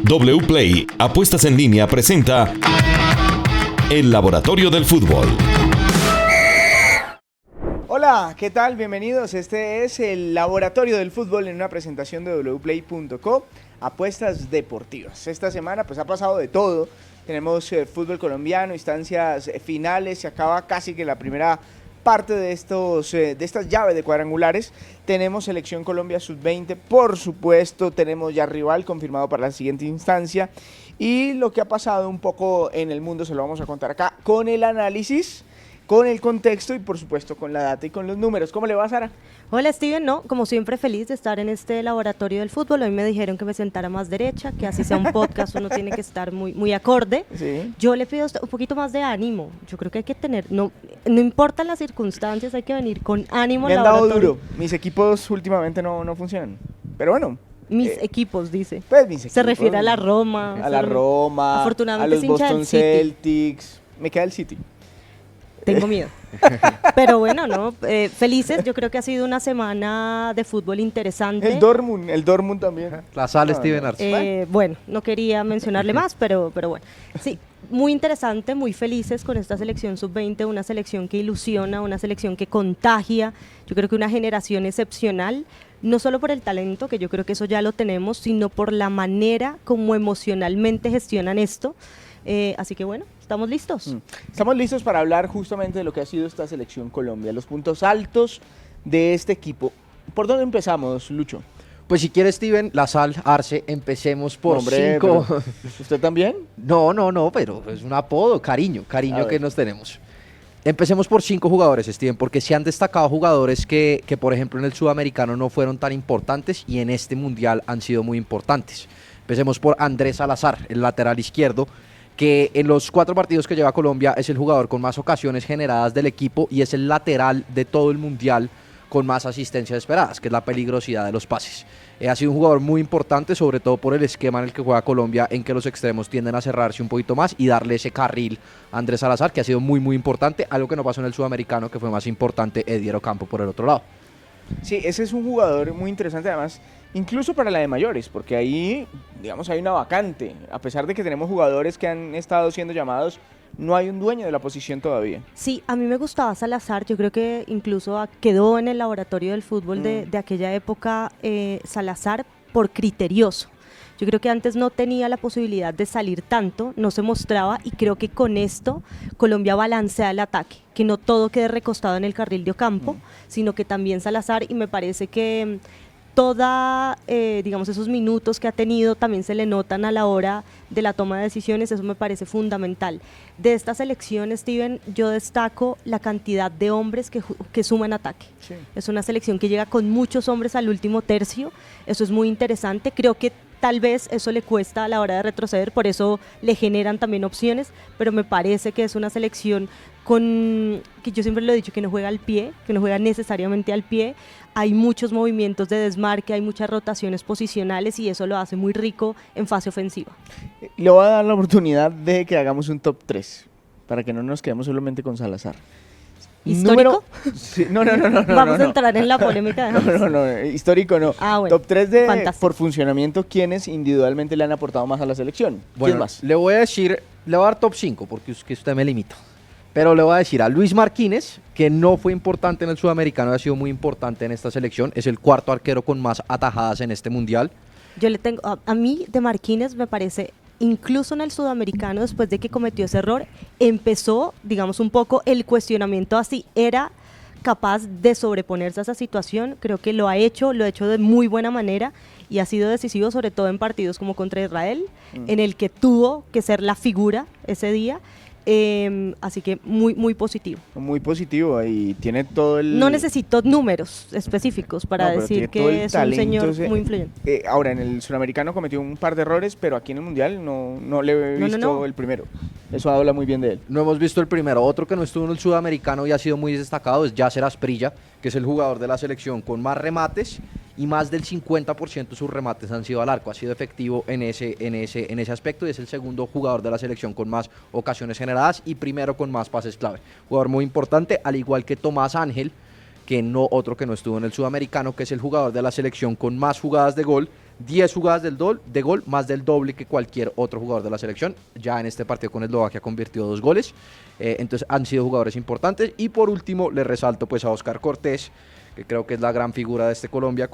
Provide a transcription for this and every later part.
WPlay Apuestas en Línea presenta El Laboratorio del Fútbol. Hola, ¿qué tal? Bienvenidos. Este es el Laboratorio del Fútbol en una presentación de wplay.co, Apuestas Deportivas. Esta semana pues ha pasado de todo. Tenemos fútbol colombiano, instancias finales, se acaba casi que la primera parte de estas llaves de cuadrangulares. Tenemos Selección Colombia Sub-20, por supuesto, tenemos ya rival confirmado para la siguiente instancia. Y lo que ha pasado un poco en el mundo se lo vamos a contar acá con el análisis, con el contexto y por supuesto con la data y con los números. ¿Cómo le va, Sara? Hola, Steven, no, como siempre feliz de estar en este laboratorio del fútbol. Hoy me dijeron que me sentara más derecha, que así sea un podcast, uno tiene que estar muy acorde. Sí. Yo le pido un poquito más de ánimo. Yo creo que hay que tener, no importan las circunstancias, hay que venir con ánimo Me al han dado laboratorio. duro. Mis equipos últimamente no funcionan. Pero bueno. Mis equipos, dice. Pues mis equipos. Se refiere a la Roma. A la Roma, a Afortunadamente los es hincha del Boston City. Celtics. Me queda el City. Tengo miedo. Pero bueno, no, felices. Yo creo que ha sido una semana de fútbol interesante. El Dortmund también. La sal No, Steven no. Arce. Bueno, no quería mencionarle más, pero bueno. Sí, muy interesante, muy felices con esta selección sub-20, una selección que ilusiona, una selección que contagia. Yo creo que una generación excepcional, no solo por el talento, que yo creo que eso ya lo tenemos, sino por la manera como emocionalmente gestionan esto. Así que bueno, estamos listos. Estamos listos para hablar justamente de lo que ha sido esta selección Colombia, los puntos altos de este equipo. ¿Por dónde empezamos, Lucho? Pues si quiere Steven, la sal Arce, empecemos por Hombre, 5. pero ¿usted también? No, pero es un apodo, cariño A que ver. nos tenemos. Empecemos por 5 jugadores, Steven, porque se han destacado jugadores que, por ejemplo, en el sudamericano no fueron tan importantes y en este mundial han sido muy importantes. Empecemos por Andrés Salazar, el lateral izquierdo, que en los 4 partidos que lleva Colombia es el jugador con más ocasiones generadas del equipo y es el lateral de todo el mundial con más asistencias esperadas, que es la peligrosidad de los pases. Ha sido un jugador muy importante, sobre todo por el esquema en el que juega Colombia, en que los extremos tienden a cerrarse un poquito más y darle ese carril a Andrés Salazar, que ha sido muy importante, algo que no pasó en el sudamericano, que fue más importante Edier Ocampo por el otro lado. Sí, ese es un jugador muy interesante además, incluso para la de mayores, porque ahí, digamos, hay una vacante. A pesar de que tenemos jugadores que han estado siendo llamados, no hay un dueño de la posición todavía. Sí, a mí me gustaba Salazar, yo creo que incluso quedó en el laboratorio del fútbol de aquella época Salazar por criterioso. Yo creo que antes no tenía la posibilidad de salir tanto, no se mostraba y creo que con esto Colombia balancea el ataque, que no todo quede recostado en el carril de Ocampo, sino que también Salazar, y me parece que digamos, esos minutos que ha tenido también se le notan a la hora de la toma de decisiones, eso me parece fundamental. De esta selección, Steven, yo destaco la cantidad de hombres que suman ataque. Sí. Es una selección que llega con muchos hombres al último tercio, eso es muy interesante, creo que tal vez eso le cuesta a la hora de retroceder, por eso le generan también opciones, pero me parece que es una selección que yo siempre lo he dicho, que no juega al pie, que no juega necesariamente al pie, hay muchos movimientos de desmarque, hay muchas rotaciones posicionales y eso lo hace muy rico en fase ofensiva. Le voy a dar la oportunidad de que hagamos un top 3, para que no nos quedemos solamente con Salazar. ¿Histórico? Sí, no. Vamos no. a entrar en la polémica. No, histórico no. Ah, bueno. Top 3 Fantástico. por funcionamiento, ¿quiénes individualmente le han aportado más a la selección? ¿Quién Bueno, más? le voy a dar top 5, porque es que usted me limita. Pero le voy a decir a Luis Marquínez, que no fue importante en el sudamericano, ha sido muy importante en esta selección. Es el 4º arquero con más atajadas en este mundial. Yo le tengo, a mí de Marquínez me parece, incluso en el sudamericano, después de que cometió ese error, empezó, digamos, un poco el cuestionamiento así, era capaz de sobreponerse a esa situación, creo que lo ha hecho de muy buena manera y ha sido decisivo, sobre todo en partidos como contra Israel, en el que tuvo que ser la figura ese día. Así que muy positivo. Muy positivo y tiene todo el... No necesito números específicos para No, pero decir tiene todo el que es un talento señor ese. muy influyente. Ahora, en el sudamericano cometió un par de errores, pero aquí en el mundial no le he No, visto no. el primero. Eso habla muy bien de él. No hemos visto el primero. Otro que no estuvo en el sudamericano y ha sido muy destacado es Yasser Asprilla, que es el jugador de la selección con más remates y más del 50% de sus remates han sido al arco. Ha sido efectivo en ese aspecto y es el segundo jugador de la selección con más ocasiones generadas y primero con más pases clave. Jugador muy importante, al igual que Tomás Ángel, otro que no estuvo en el sudamericano, que es el jugador de la selección con más jugadas de gol, 10 jugadas de gol, más del doble que cualquier otro jugador de la selección. Ya en este partido con Eslovaquia convirtió 2 goles. Entonces han sido jugadores importantes. Y por último le resalto pues a Oscar Cortés, que creo que es la gran figura de este Colombia,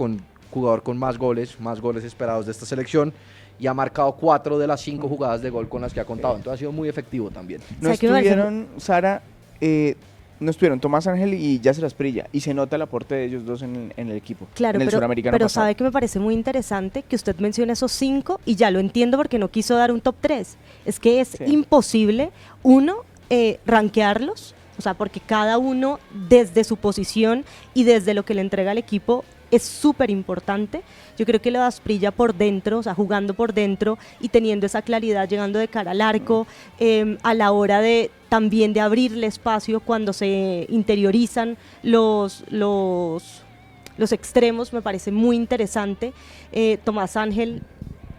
jugador con más goles esperados de esta selección, y ha marcado 4 de las 5 jugadas de gol con las que ha contado. Entonces ha sido muy efectivo también. No estuvieron, Sara, no estuvieron Tomás Ángel y Yasser Asprilla, y se nota el aporte de ellos dos en el equipo. Claro, en el suramericano pero pasado. sabe que me parece muy interesante que usted mencione esos 5 y ya lo entiendo porque no quiso dar un top 3. Es que es imposible, rankearlos, o sea, porque cada uno desde su posición y desde lo que le entrega al equipo es súper importante. Yo creo que lo de Asprilla por dentro, o sea, jugando por dentro y teniendo esa claridad, llegando de cara al arco, a la hora de también de abrirle espacio cuando se interiorizan los extremos, me parece muy interesante. Tomás Ángel,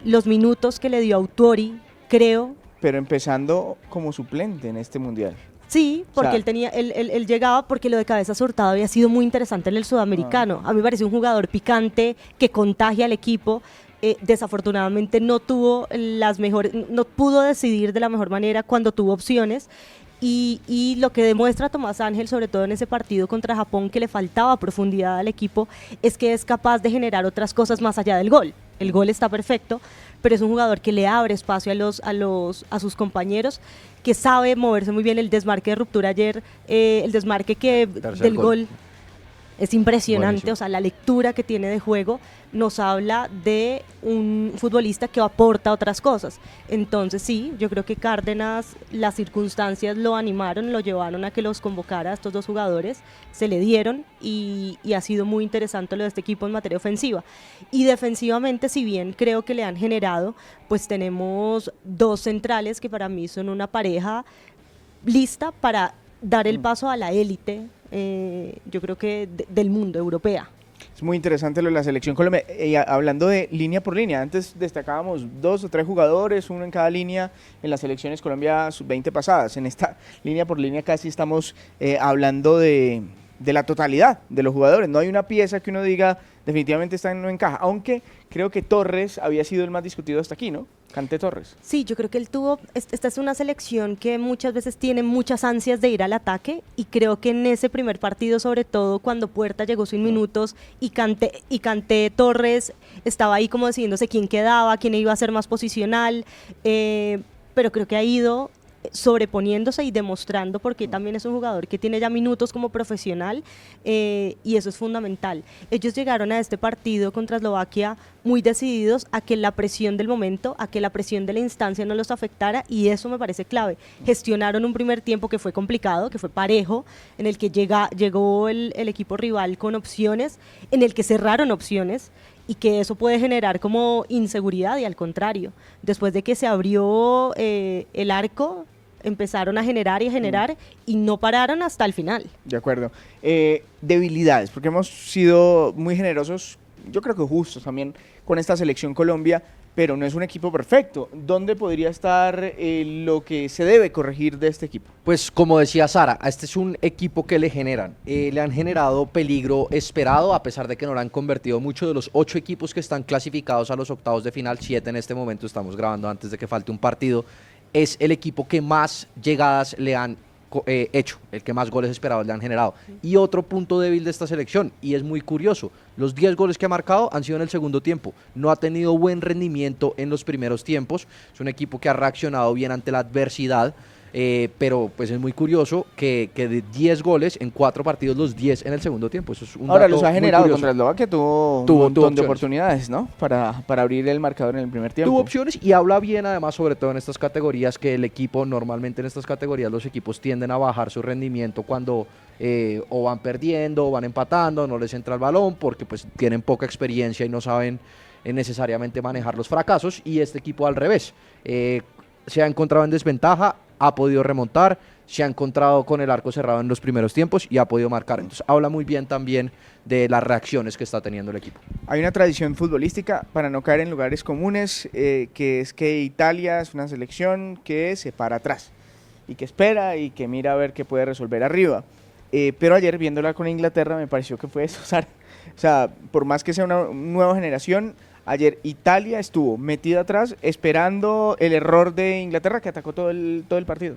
los minutos que le dio a Autori, creo. Pero empezando como suplente en este mundial. Sí, porque o sea, él llegaba porque lo de Cabezas Hurtado había sido muy interesante en el sudamericano. A mí me parece un jugador picante que contagia al equipo. Desafortunadamente no tuvo no pudo decidir de la mejor manera cuando tuvo opciones. Y lo que demuestra Tomás Ángel, sobre todo en ese partido contra Japón, que le faltaba profundidad al equipo, es que es capaz de generar otras cosas más allá del gol. El gol está perfecto, pero es un jugador que le abre espacio a sus compañeros, que sabe moverse muy bien. El desmarque de ruptura ayer, el desmarque del gol es impresionante. Buenísimo. O sea, la lectura que tiene de juego nos habla de un futbolista que aporta otras cosas. Entonces sí, yo creo que Cárdenas, las circunstancias lo animaron, lo llevaron a que los convocara a estos 2 jugadores, se le dieron y ha sido muy interesante lo de este equipo en materia ofensiva. Y defensivamente, si bien creo que le han generado, pues tenemos 2 centrales que para mí son una pareja lista para dar el paso a la élite, yo creo que del mundo, europea. Es muy interesante lo de la selección Colombia. Hablando de línea por línea, antes destacábamos 2 o 3 jugadores, uno en cada línea en las selecciones Colombia sub-20 pasadas. En esta línea por línea casi estamos hablando de la totalidad de los jugadores. No hay una pieza que uno diga definitivamente esta no encaja, aunque creo que Torres había sido el más discutido hasta aquí, ¿no? Kanté Torres. Sí, yo creo que esta es una selección que muchas veces tiene muchas ansias de ir al ataque, y creo que en ese primer partido, sobre todo cuando Puerta llegó sin minutos y Kanté Torres estaba ahí como decidiéndose quién quedaba, quién iba a ser más posicional, pero creo que ha ido sobreponiéndose y demostrando, porque también es un jugador que tiene ya minutos como profesional, y eso es fundamental. Ellos llegaron a este partido contra Eslovaquia muy decididos a que la presión del momento, a que la presión de la instancia no los afectara, y eso me parece clave. Gestionaron un primer tiempo que fue complicado, que fue parejo, en el que llegó el equipo rival con opciones, en el que cerraron opciones, y que eso puede generar como inseguridad, y al contrario, después de que se abrió el arco, empezaron a generar y no pararon hasta el final. De acuerdo. Debilidades, porque hemos sido muy generosos, yo creo que justos también con esta selección Colombia, pero no es un equipo perfecto. ¿Dónde podría estar lo que se debe corregir de este equipo? Pues como decía Sara, este es un equipo que le han generado peligro esperado, a pesar de que no lo han convertido mucho. De los 8 equipos que están clasificados a los octavos de final, 7 en este momento, estamos grabando antes de que falte un partido, es el equipo que más llegadas le han hecho, el que más goles esperados le han generado. Y otro punto débil de esta selección, y es muy curioso, los 10 goles que ha marcado han sido en el segundo tiempo. No ha tenido buen rendimiento en los primeros tiempos. Es un equipo que ha reaccionado bien ante la adversidad, pero pues es muy curioso que de 10 goles en 4 partidos, los 10 en el segundo tiempo. Eso es un Ahora dato los ha muy generado curioso. contra Eslovaquia, tuvo un montón de oportunidades, ¿no? Para abrir el marcador en el primer tiempo. Tuvo opciones, y habla bien además, sobre todo en estas categorías, que el equipo, normalmente en estas categorías los equipos tienden a bajar su rendimiento cuando o van perdiendo o van empatando, no les entra el balón porque pues tienen poca experiencia y no saben necesariamente manejar los fracasos, y este equipo al revés, se ha encontrado en desventaja, ha podido remontar, se ha encontrado con el arco cerrado en los primeros tiempos y ha podido marcar. Entonces habla muy bien también de las reacciones que está teniendo el equipo. Hay una tradición futbolística, para no caer en lugares comunes, que es que Italia es una selección que se para atrás y que espera y que mira a ver qué puede resolver arriba. Pero ayer, viéndola con Inglaterra, me pareció que fue eso, Sara. O sea, por más que sea una nueva generación, Ayer Italia estuvo metida atrás esperando el error de Inglaterra, que atacó todo el partido.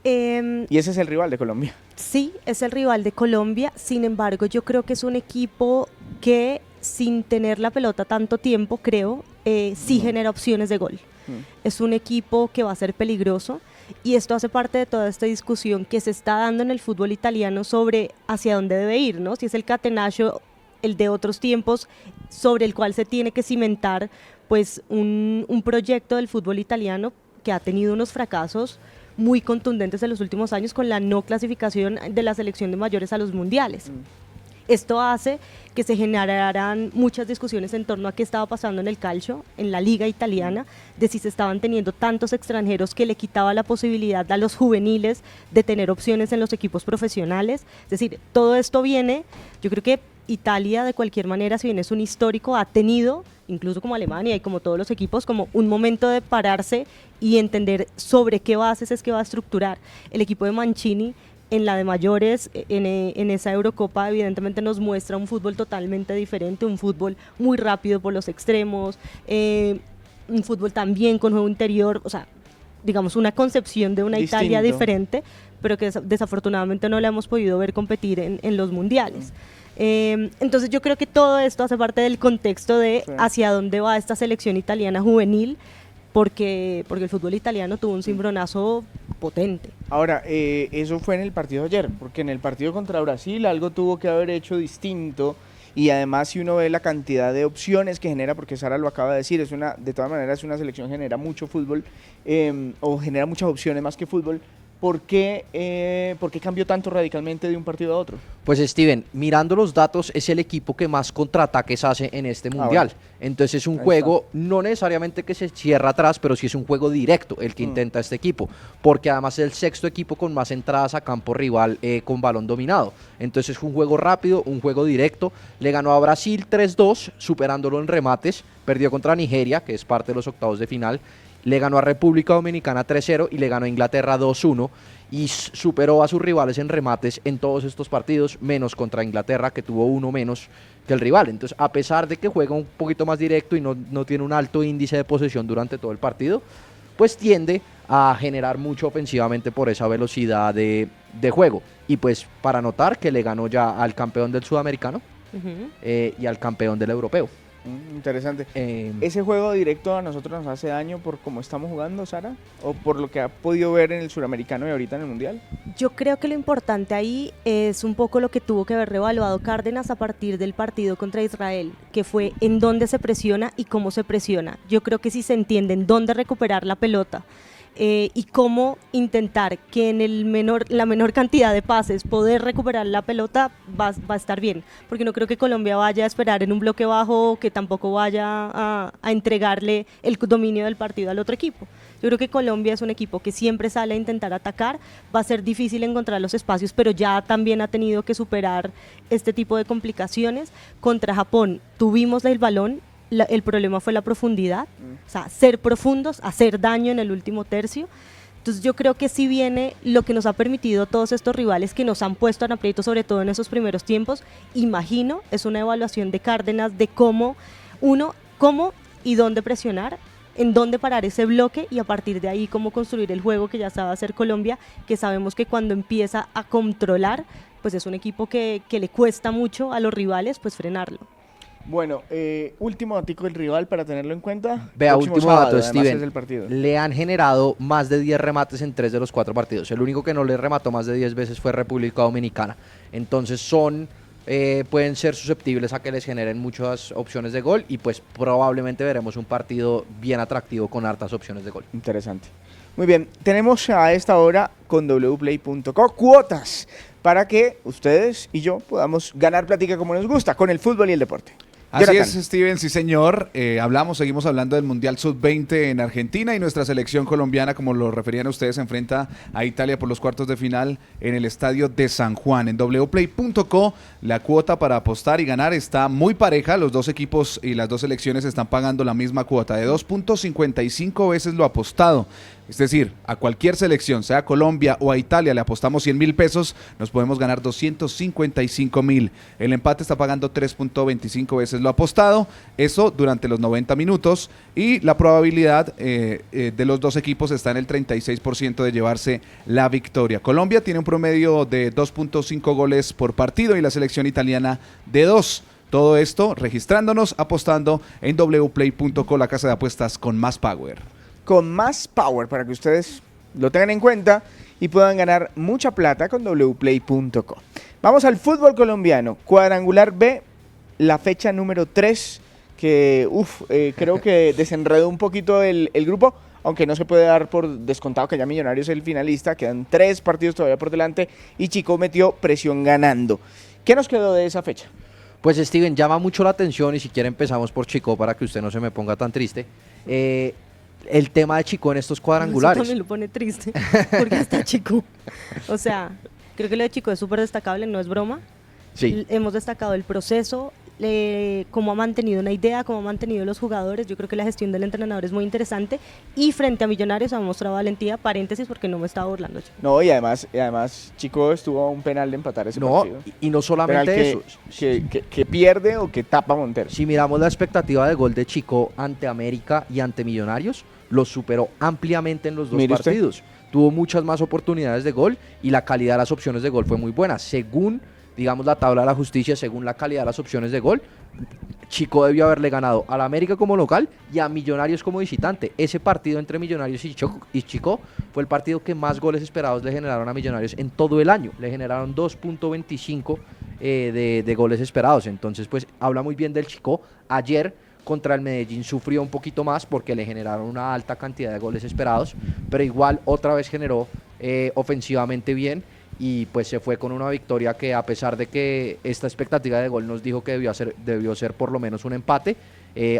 Y ese es el rival de Colombia. Sí, es el rival de Colombia. Sin embargo, yo creo que es un equipo que, sin tener la pelota tanto tiempo, sí genera opciones de gol. Es un equipo que va a ser peligroso, y esto hace parte de toda esta discusión que se está dando en el fútbol italiano sobre hacia dónde debe ir, ¿no? Si es el catenaccio, el de otros tiempos, sobre el cual se tiene que cimentar pues un proyecto del fútbol italiano que ha tenido unos fracasos muy contundentes en los últimos años con la no clasificación de la selección de mayores a los mundiales. Esto hace que se generaran muchas discusiones en torno a qué estaba pasando en el calcio, en la liga italiana, de si se estaban teniendo tantos extranjeros que le quitaba la posibilidad a los juveniles de tener opciones en los equipos profesionales. Es decir, todo esto viene, yo creo que Italia de cualquier manera, si bien es un histórico, ha tenido, incluso como Alemania y como todos los equipos, como un momento de pararse y entender sobre qué bases es que va a estructurar. El equipo de Mancini en la de mayores, en esa Eurocopa, evidentemente nos muestra un fútbol totalmente diferente, un fútbol muy rápido por los extremos, un fútbol también con juego interior, o sea, digamos una concepción de una distinto. Italia diferente, pero que desafortunadamente no la hemos podido ver competir en los mundiales. Entonces yo creo que todo esto hace parte del contexto de hacia dónde va esta selección italiana juvenil, porque el fútbol italiano tuvo un cimbronazo potente. Ahora, eso fue en el partido de ayer, porque en el partido contra Brasil algo tuvo que haber hecho distinto, y además si uno ve la cantidad de opciones que genera, porque Sara lo acaba de decir, de todas maneras una selección genera mucho fútbol, o genera muchas opciones más que fútbol. ¿Por qué cambió tanto radicalmente de un partido a otro? Pues Steven, mirando los datos, es el equipo que más contraataques hace en este mundial. Bueno. Entonces es un juego, no necesariamente que se cierra atrás, pero sí es un juego directo el que intenta este equipo, porque además es el sexto equipo con más entradas a campo rival con balón dominado. Entonces es un juego rápido, un juego directo. Le ganó a Brasil 3-2, superándolo en remates, perdió contra Nigeria, que es parte de los octavos de final, le ganó a República Dominicana 3-0 y le ganó a Inglaterra 2-1 y superó a sus rivales en remates en todos estos partidos, menos contra Inglaterra, que tuvo uno menos que el rival. Entonces, a pesar de que juega un poquito más directo y no tiene un alto índice de posesión durante todo el partido, pues tiende a generar mucho ofensivamente por esa velocidad de juego. Y pues para notar que le ganó ya al campeón del sudamericano y al campeón del europeo. Interesante. ¿Ese juego directo a nosotros nos hace daño por cómo estamos jugando, Sara? ¿O por lo que ha podido ver en el suramericano y ahorita en el mundial? Yo creo que lo importante ahí es un poco lo que tuvo que haber revaluado Cárdenas a partir del partido contra Israel, que fue en dónde se presiona y cómo se presiona. Yo creo que si se entiende en dónde recuperar la pelota, y cómo intentar que en la menor cantidad de pases poder recuperar la pelota va a estar bien, porque no creo que Colombia vaya a esperar en un bloque bajo, que tampoco vaya a entregarle el dominio del partido al otro equipo. Yo creo que Colombia es un equipo que siempre sale a intentar atacar, va a ser difícil encontrar los espacios, pero ya también ha tenido que superar este tipo de complicaciones. Contra Japón tuvimos el balón, el problema fue la profundidad, o sea, ser profundos, hacer daño en el último tercio. Entonces yo creo que sí viene lo que nos ha permitido todos estos rivales que nos han puesto en aprieto, sobre todo en esos primeros tiempos. Imagino, es una evaluación de Cárdenas de cómo y dónde presionar, en dónde parar ese bloque, y a partir de ahí cómo construir el juego que ya sabe hacer Colombia, que sabemos que cuando empieza a controlar, pues es un equipo que le cuesta mucho a los rivales pues frenarlo. Bueno, último datico del rival para tenerlo en cuenta. Vea, Próximo último sábado, dato, además, Steven. es el partido. Le han generado más de 10 remates en 3 de los 4 partidos. El único que no le remató más de 10 veces fue República Dominicana. Entonces pueden ser susceptibles a que les generen muchas opciones de gol, y pues probablemente veremos un partido bien atractivo con hartas opciones de gol. Interesante. Muy bien, tenemos a esta hora con wplay.co cuotas para que ustedes y yo podamos ganar plática como nos gusta con el fútbol y el deporte. Así Jonathan. es, Steven, sí señor. Seguimos hablando del Mundial Sub-20 en Argentina, y nuestra selección colombiana, como lo referían ustedes, se enfrenta a Italia por los cuartos de final en el estadio de San Juan. En wplay.co la cuota para apostar y ganar está muy pareja. Los dos equipos y las dos selecciones están pagando la misma cuota de 2.55 veces lo apostado. Es decir, a cualquier selección, sea a Colombia o a Italia, le apostamos 100.000 pesos, nos podemos ganar 255.000. El empate está pagando 3.25 veces lo apostado, eso durante los 90 minutos, y la probabilidad de los dos equipos está en el 36% de llevarse la victoria. Colombia tiene un promedio de 2.5 goles por partido y la selección italiana de 2. Todo esto registrándonos, apostando en wplay.co, la casa de apuestas con más power. Con más power, para que ustedes lo tengan en cuenta y puedan ganar mucha plata con wplay.co. Vamos al fútbol colombiano. Cuadrangular B, la fecha número 3, que creo que desenredó un poquito el grupo, aunque no se puede dar por descontado que ya Millonarios es el finalista. Quedan 3 partidos todavía por delante y Chico metió presión ganando. ¿Qué nos quedó de esa fecha? Pues Steven, llama mucho la atención, y si quiere empezamos por Chico para que usted no se me ponga tan triste. El tema de Chico en estos cuadrangulares. Eso también lo pone triste, porque está Chico. O sea, creo que lo de Chico es súper destacable, no es broma. Sí. Hemos destacado el proceso, cómo ha mantenido una idea, cómo ha mantenido los jugadores. Yo creo que la gestión del entrenador es muy interesante, y frente a Millonarios ha mostrado valentía, paréntesis, porque no me estaba burlando. Chico. No, y además Chico estuvo a un penal de empatar ese partido. Y no solamente eso. Que pierde o que tapa Montero. Si miramos la expectativa de gol de Chico ante América y ante Millonarios, lo superó ampliamente en los dos partidos. Tuvo muchas más oportunidades de gol y la calidad de las opciones de gol fue muy buena. Según, digamos, la tabla de la justicia, según la calidad de las opciones de gol, Chico debió haberle ganado a la América como local y a Millonarios como visitante. Ese partido entre Millonarios y Chico fue el partido que más goles esperados le generaron a Millonarios en todo el año. Le generaron 2.25 de goles esperados. Entonces, pues, habla muy bien del Chico. Ayer contra el Medellín sufrió un poquito más porque le generaron una alta cantidad de goles esperados, pero igual otra vez generó ofensivamente bien, y pues se fue con una victoria que, a pesar de que esta expectativa de gol nos dijo que debió ser por lo menos un empate,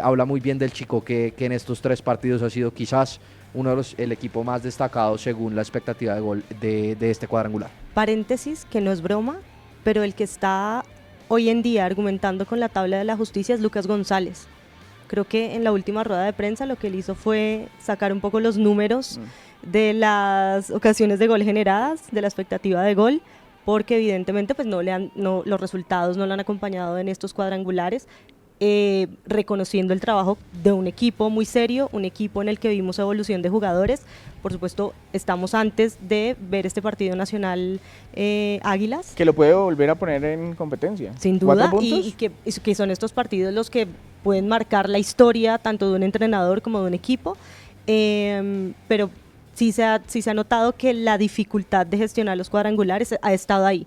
habla muy bien del Chico, que en estos 3 partidos ha sido quizás el equipo más destacado según la expectativa de gol de este cuadrangular. Paréntesis, que no es broma, pero el que está hoy en día argumentando con la tabla de la justicia es Lucas González. Creo que en la última rueda de prensa lo que él hizo fue sacar un poco los números de las ocasiones de gol generadas, de la expectativa de gol, porque evidentemente pues los resultados no lo han acompañado en estos cuadrangulares, reconociendo el trabajo de un equipo muy serio, un equipo en el que vimos evolución de jugadores. Por supuesto, estamos antes de ver este partido nacional Águilas. Que lo puede volver a poner en competencia. Sin duda, y que son estos partidos los que pueden marcar la historia tanto de un entrenador como de un equipo, pero sí se ha notado que la dificultad de gestionar los cuadrangulares ha estado ahí.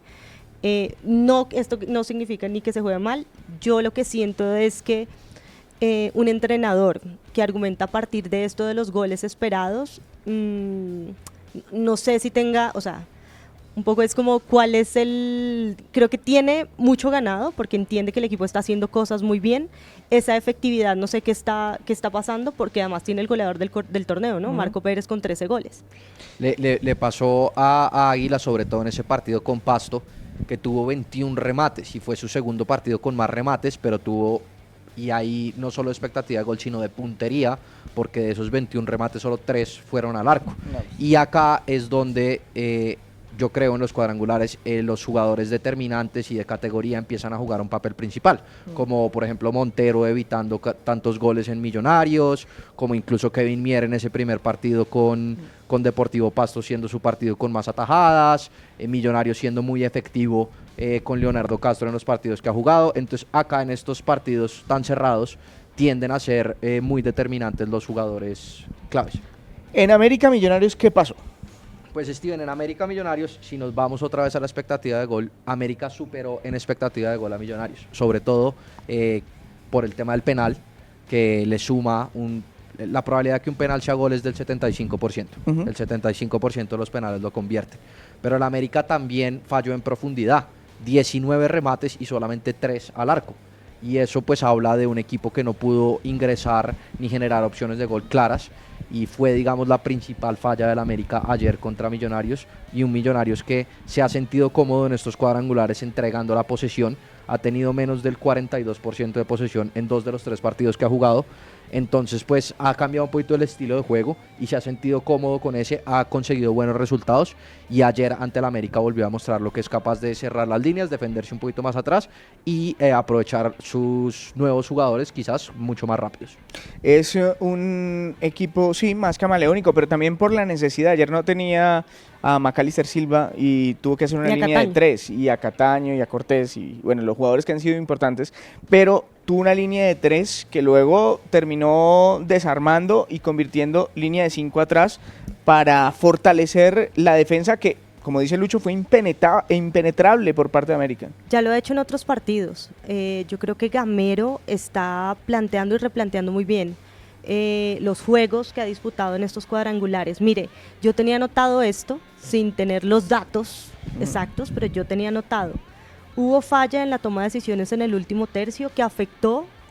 Esto no significa ni que se juegue mal. Yo lo que siento es que un entrenador que argumenta a partir de esto de los goles esperados, no sé si tenga, o sea, un poco es como cuál es creo que tiene mucho ganado porque entiende que el equipo está haciendo cosas muy bien. Esa efectividad no sé qué está pasando, porque además tiene el goleador del torneo, ¿no? Marco Pérez con 13 goles. Le pasó a Águila, sobre todo en ese partido con Pasto, que tuvo 21 remates y fue su segundo partido con más remates, pero tuvo, y ahí no solo expectativa de gol, sino de puntería, porque de esos 21 remates solo 3 fueron al arco. Y acá es donde yo creo en los cuadrangulares los jugadores determinantes y de categoría empiezan a jugar un papel principal, como por ejemplo Montero evitando tantos goles en Millonarios, como incluso Kevin Mier en ese primer partido con Deportivo Pasto siendo su partido con más atajadas, Millonarios siendo muy efectivo con Leonardo Castro en los partidos que ha jugado. Entonces acá en estos partidos tan cerrados tienden a ser muy determinantes los jugadores claves. En América Millonarios, ¿qué pasó? Pues Steven, en América Millonarios, si nos vamos otra vez a la expectativa de gol, América superó en expectativa de gol a Millonarios, sobre todo por el tema del penal, que le suma la probabilidad de que un penal sea gol es del 75%. El 75% de los penales lo convierte. Pero el América también falló en profundidad, 19 remates y solamente 3 al arco. Y eso pues habla de un equipo que no pudo ingresar ni generar opciones de gol claras, y fue, digamos, la principal falla del América ayer contra Millonarios, y un Millonarios que se ha sentido cómodo en estos cuadrangulares entregando la posesión, ha tenido menos del 42% de posesión en 2 de los 3 partidos que ha jugado, Entonces pues ha cambiado un poquito el estilo de juego y se ha sentido cómodo con ese, ha conseguido buenos resultados y ayer ante el América volvió a mostrar lo que es capaz de cerrar las líneas, defenderse un poquito más atrás y aprovechar sus nuevos jugadores quizás mucho más rápidos. Es un equipo, sí, más camaleónico, pero también por la necesidad. Ayer no tenía a Macalister Silva y tuvo que hacer una Y a línea de Cataño. 3, y a Cataño y a Cortés, y bueno, los jugadores que han sido importantes, pero tuvo una línea de 3 que luego terminó desarmando y convirtiendo línea de 5 atrás para fortalecer la defensa que, como dice Lucho, fue impenetrable por parte de América. Ya lo ha hecho en otros partidos. Yo creo que Gamero está planteando y replanteando muy bien los juegos que ha disputado en estos cuadrangulares. Mire, yo tenía anotado esto sin tener los datos exactos, pero yo tenía anotado. Hubo falla en la toma de decisiones en el último tercio que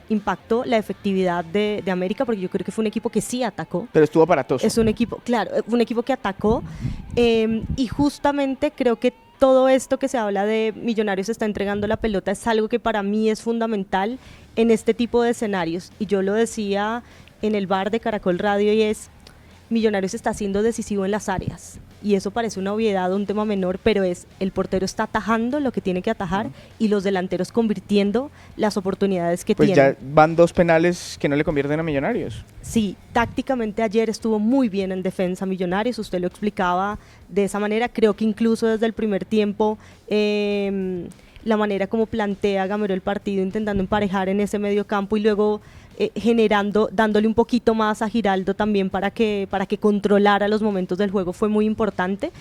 impactó la efectividad de América, porque yo creo que fue un equipo que sí atacó. Pero estuvo aparatoso. Es un equipo, claro, un equipo que atacó y justamente creo que todo esto que se habla de Millonarios está entregando la pelota es algo que para mí es fundamental en este tipo de escenarios. Y yo lo decía en el bar de Caracol Radio y es, Millonarios está siendo decisivo en las áreas. Y eso parece una obviedad, un tema menor, pero es el portero está atajando lo que tiene que atajar y los delanteros convirtiendo las oportunidades que Pues tienen. ya van 2 penales que no le convierten a Millonarios. Sí, tácticamente ayer estuvo muy bien en defensa Millonarios, usted lo explicaba de esa manera, creo que incluso desde el primer tiempo la manera como plantea Gamero el partido, intentando emparejar en ese medio campo y luego dándole un poquito más a Giraldo también para que controlara los momentos del juego fue muy importante,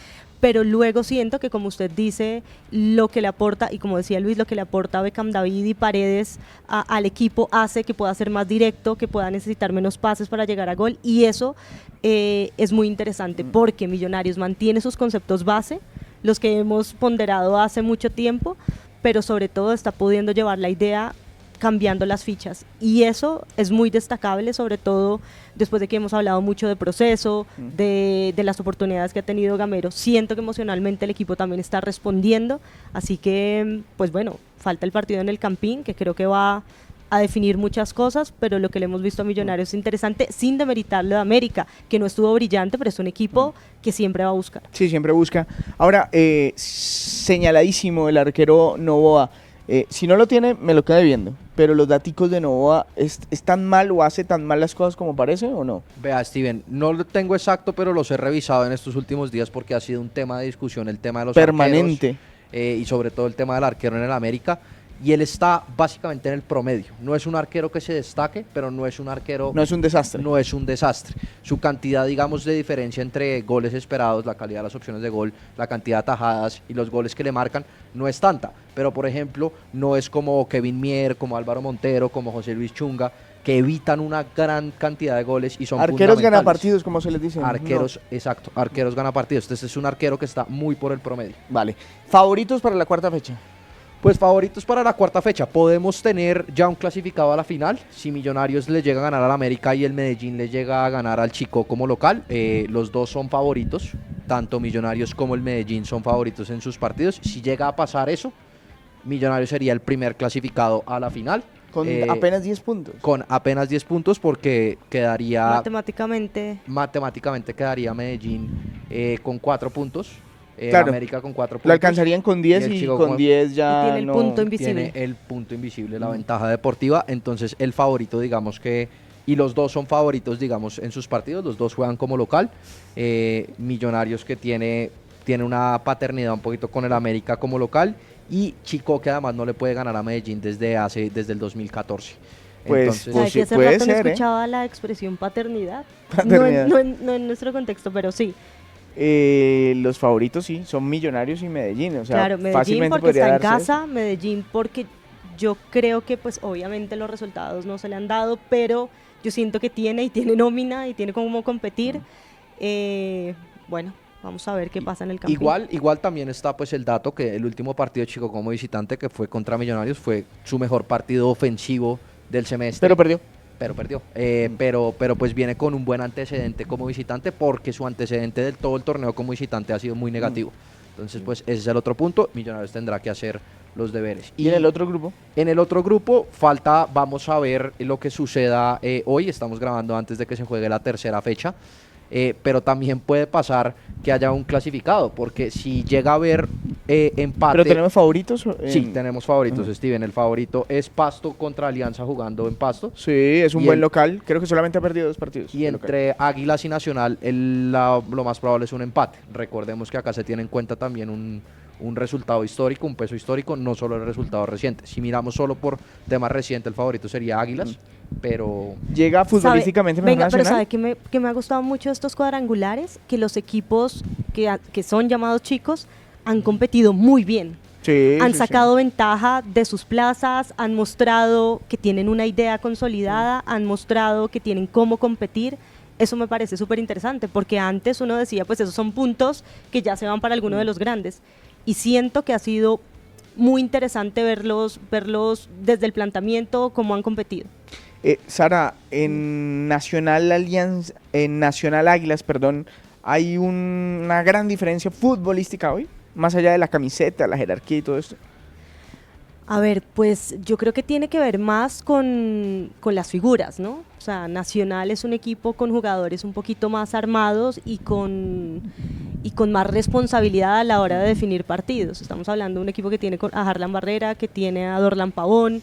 pero luego siento que, como usted dice, lo que le aporta, y como decía Luis, lo que le aporta Beckham David y Paredes al equipo hace que pueda ser más directo, que pueda necesitar menos pases para llegar a gol, y eso es muy interesante porque Millonarios mantiene sus conceptos base, los que hemos ponderado hace mucho tiempo, pero sobre todo está pudiendo llevar la idea cambiando las fichas, y eso es muy destacable, sobre todo después de que hemos hablado mucho de proceso, de las oportunidades que ha tenido Gamero. Siento que emocionalmente el equipo también está respondiendo, así que pues bueno, falta el partido en el Campín, que creo que va a definir muchas cosas, pero lo que le hemos visto a Millonarios es interesante, sin demeritarlo de América, que no estuvo brillante, pero es un equipo que siempre va a buscar. Sí, siempre busca. Ahora, señaladísimo el arquero Novoa. Si no lo tiene, me lo queda viendo. Pero los daticos de Novoa, ¿es tan mal o hace tan mal las cosas como parece o no? Vea, Steven, no lo tengo exacto, pero los he revisado en estos últimos días porque ha sido un tema de discusión, el tema de los Permanente. arqueros, y sobre todo el tema del arquero en el América, y él está básicamente en el promedio. No es un arquero que se destaque, pero no es un arquero... No es un desastre. No es un desastre. Su cantidad, digamos, de diferencia entre goles esperados, la calidad de las opciones de gol, la cantidad de atajadas y los goles que le marcan, no es tanta. Pero, por ejemplo, no es como Kevin Mier, como Álvaro Montero, como José Luis Chunga, que evitan una gran cantidad de goles y son Arqueros fundamentales. ganapartidos, como se les dice. Arqueros, exacto, arqueros ganapartidos. Entonces es un arquero que está muy por el promedio. No. Vale. ¿Favoritos para la cuarta fecha? Pues favoritos para la cuarta fecha. Podemos tener ya un clasificado a la final. Si Millonarios le llega a ganar al América y el Medellín le llega a ganar al Chico como local, los dos son favoritos. Tanto Millonarios como el Medellín son favoritos en sus partidos. Si llega a pasar eso, Millonarios sería el primer clasificado a la final. Con apenas 10 puntos. Con apenas 10 puntos porque quedaría... Matemáticamente quedaría Medellín con 4 puntos. Claro. América con 4 puntos. Lo alcanzarían con 10 el y Chico con 10 ya y tiene el no... punto invisible. Tiene el punto invisible, la ventaja deportiva. Entonces el favorito, digamos que... Y los dos son favoritos, digamos, en sus partidos. Los dos juegan como local. Millonarios que tiene una paternidad un poquito con el América como local. Y Chico que además no le puede ganar a Medellín desde el 2014. Pues, Entonces, pues ¿Sabes que sí, hace puede rato no ser, escuchaba la expresión paternidad? Paternidad. No en nuestro contexto, pero sí. Los favoritos sí, son Millonarios y Medellín. O sea, Claro, Medellín fácilmente porque podría está en darse. casa, Medellín porque yo creo que pues obviamente los resultados no se le han dado, pero yo siento que tiene nómina y tiene cómo competir. Bueno, vamos a ver qué pasa en el Campín. Igual también está pues el dato que el último partido de Chico como visitante que fue contra Millonarios fue su mejor partido ofensivo del semestre. Pero perdió. Pero perdió. Pero pues viene con un buen antecedente como visitante porque su antecedente del todo el torneo como visitante ha sido muy negativo. Entonces pues ese es el otro punto. Millonarios tendrá que hacer los deberes. ¿Y en el otro grupo? En el otro grupo vamos a ver lo que suceda hoy. Estamos grabando antes de que se juegue la tercera fecha. Pero también puede pasar que haya un clasificado, porque si llega a haber empate... ¿Pero tenemos favoritos? Sí, tenemos favoritos, Steven. El favorito es Pasto contra Alianza jugando en Pasto. Sí, es un buen local. Creo que solamente ha perdido 2 partidos. Y entre Águilas y Nacional, lo más probable es un empate. Recordemos que acá se tiene en cuenta también un resultado histórico, un peso histórico, no solo el resultado reciente. Si miramos solo por temas recientes, el favorito sería Águilas, pero... ¿Llega futbolísticamente mejor Venga, pero Nacional? ¿sabe que me ha gustado mucho estos cuadrangulares? Que los equipos que son llamados chicos han competido muy bien. Sí, Han sí, sacado sí. ventaja de sus plazas, han mostrado que tienen una idea consolidada, han mostrado que tienen cómo competir. Eso me parece súper interesante, porque antes uno decía, pues esos son puntos que ya se van para alguno de los grandes. Y siento que ha sido muy interesante verlos desde el planteamiento, cómo han competido. Sara, en Nacional Águilas, perdón, ¿hay una gran diferencia futbolística hoy? Más allá de la camiseta, la jerarquía y todo esto. A ver, pues yo creo que tiene que ver más con las figuras, ¿no? O sea, Nacional es un equipo con jugadores un poquito más armados y con más responsabilidad a la hora de definir partidos. Estamos hablando de un equipo que tiene a Harlan Barrera, que tiene a Dorlan Pavón.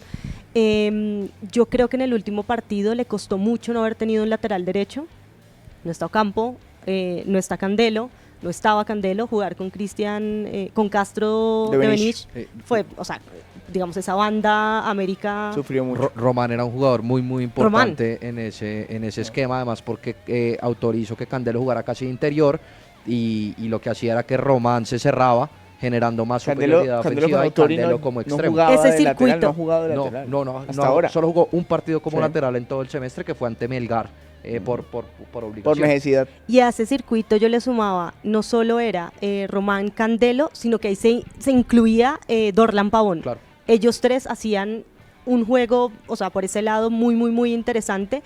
Yo creo que en el último partido le costó mucho no haber tenido un lateral derecho. No está Ocampo, no está Candelo. No estaba Candelo, jugar con con Castro de Benich fue, o sea, digamos, esa banda América sufrió mucho. Román era un jugador muy importante en ese esquema, además porque autorizó que Candelo jugara casi de interior y lo que hacía era que Román se cerraba generando más superioridad ofensiva y Candelo como extremo. Ese circuito no ha jugado de lateral. No, ahora. Solo jugó un partido como lateral en todo el semestre, que fue ante Melgar. Por obligación. Por necesidad. Y a ese circuito yo le sumaba, no solo era Román Candelo, sino que ahí se incluía Dorlan Pavón. Claro. Ellos tres hacían un juego, o sea, por ese lado muy interesante,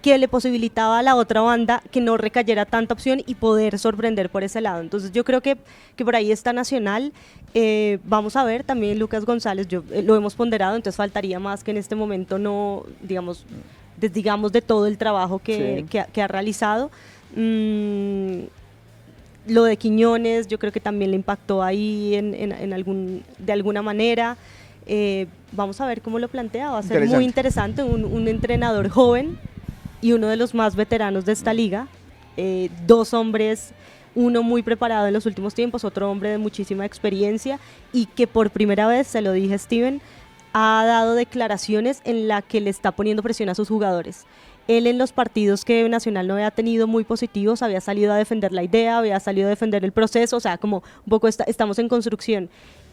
que le posibilitaba a la otra banda que no recayera tanta opción y poder sorprender por ese lado. Entonces yo creo que por ahí está Nacional. Vamos a ver también Lucas González, lo hemos ponderado, entonces faltaría más que en este momento no, digamos de todo el trabajo que ha realizado. Lo de Quiñones yo creo que también le impactó ahí de alguna manera. Vamos a ver cómo lo plantea, va a ser muy interesante, un entrenador joven y uno de los más veteranos de esta liga, 2 hombres, uno muy preparado en los últimos tiempos, otro hombre de muchísima experiencia y que por primera vez, se lo dije Steven, ha dado declaraciones en la que le está poniendo presión a sus jugadores. Él en los partidos que Nacional no había tenido muy positivos había salido a defender la idea, había salido a defender el proceso, o sea, como un poco estamos en construcción.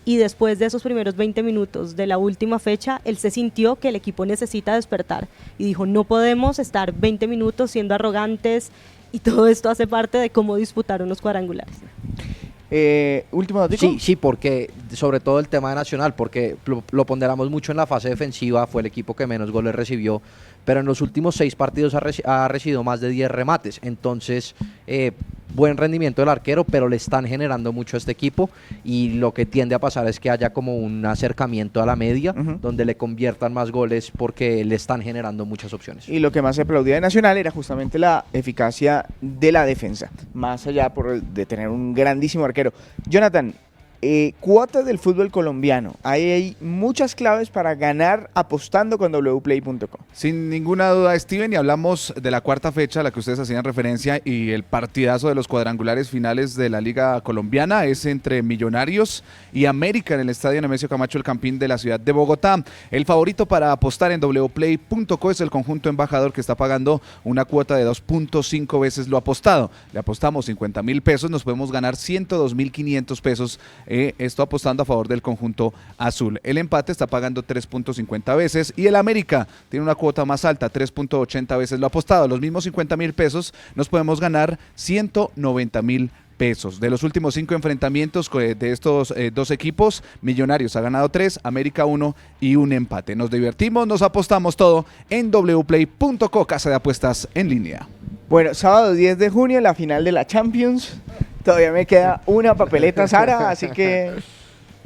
Y después de esos primeros 20 minutos de la última fecha, él se sintió que el equipo necesita despertar y dijo, no podemos estar 20 minutos siendo arrogantes y todo esto hace parte de cómo disputar unos cuadrangulares. ¿Último noticia? Sí, porque sobre todo el tema de Nacional, porque lo ponderamos mucho en la fase defensiva, fue el equipo que menos goles recibió, pero en los últimos 6 partidos ha recibido más de 10 remates, entonces buen rendimiento del arquero, pero le están generando mucho a este equipo y lo que tiende a pasar es que haya como un acercamiento a la media, donde le conviertan más goles porque le están generando muchas opciones. Y lo que más se aplaudía de Nacional era justamente la eficacia de la defensa, más allá de tener un grandísimo arquero. Jonathan, cuotas del fútbol colombiano. Ahí hay muchas claves para ganar apostando con wplay.com. Sin ninguna duda, Steven, y hablamos de la cuarta fecha a la que ustedes hacían referencia y el partidazo de los cuadrangulares finales de la Liga Colombiana es entre Millonarios y América en el Estadio Nemesio Camacho El Campín de la ciudad de Bogotá. El favorito para apostar en wplay.co es el conjunto embajador, que está pagando una cuota de 2.5 veces lo apostado. Le apostamos 50,000 pesos, nos podemos ganar 102,500 pesos. Esto apostando a favor del conjunto azul. El empate está pagando 3.50 veces y el América tiene una cuota más alta, 3.80 veces lo apostado. Los mismos 50,000 pesos nos podemos ganar 190,000 pesos. De los últimos 5 enfrentamientos de estos 2 equipos, Millonarios ha ganado 3, América 1 y un empate. Nos divertimos, nos apostamos todo en wplay.co, casa de apuestas en línea. Bueno, sábado 10 de junio, la final de la Champions. Todavía me queda una papeleta, Sara, así que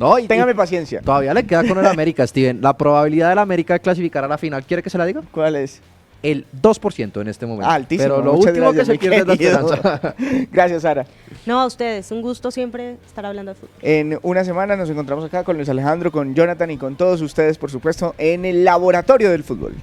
No, y Téngame paciencia. todavía le queda con el América, Steven. La probabilidad del América de clasificar a la final, ¿quiere que se la diga? ¿Cuál es? El 2% en este momento. Altísimo. Pero lo Muchas último gracias, que se mi pierde es la querido. esperanza. Gracias, Sara. No, a ustedes, un gusto siempre estar hablando de fútbol. En una semana nos encontramos acá con Luis Alejandro, con Jonathan y con todos ustedes, por supuesto, en el Laboratorio del Fútbol.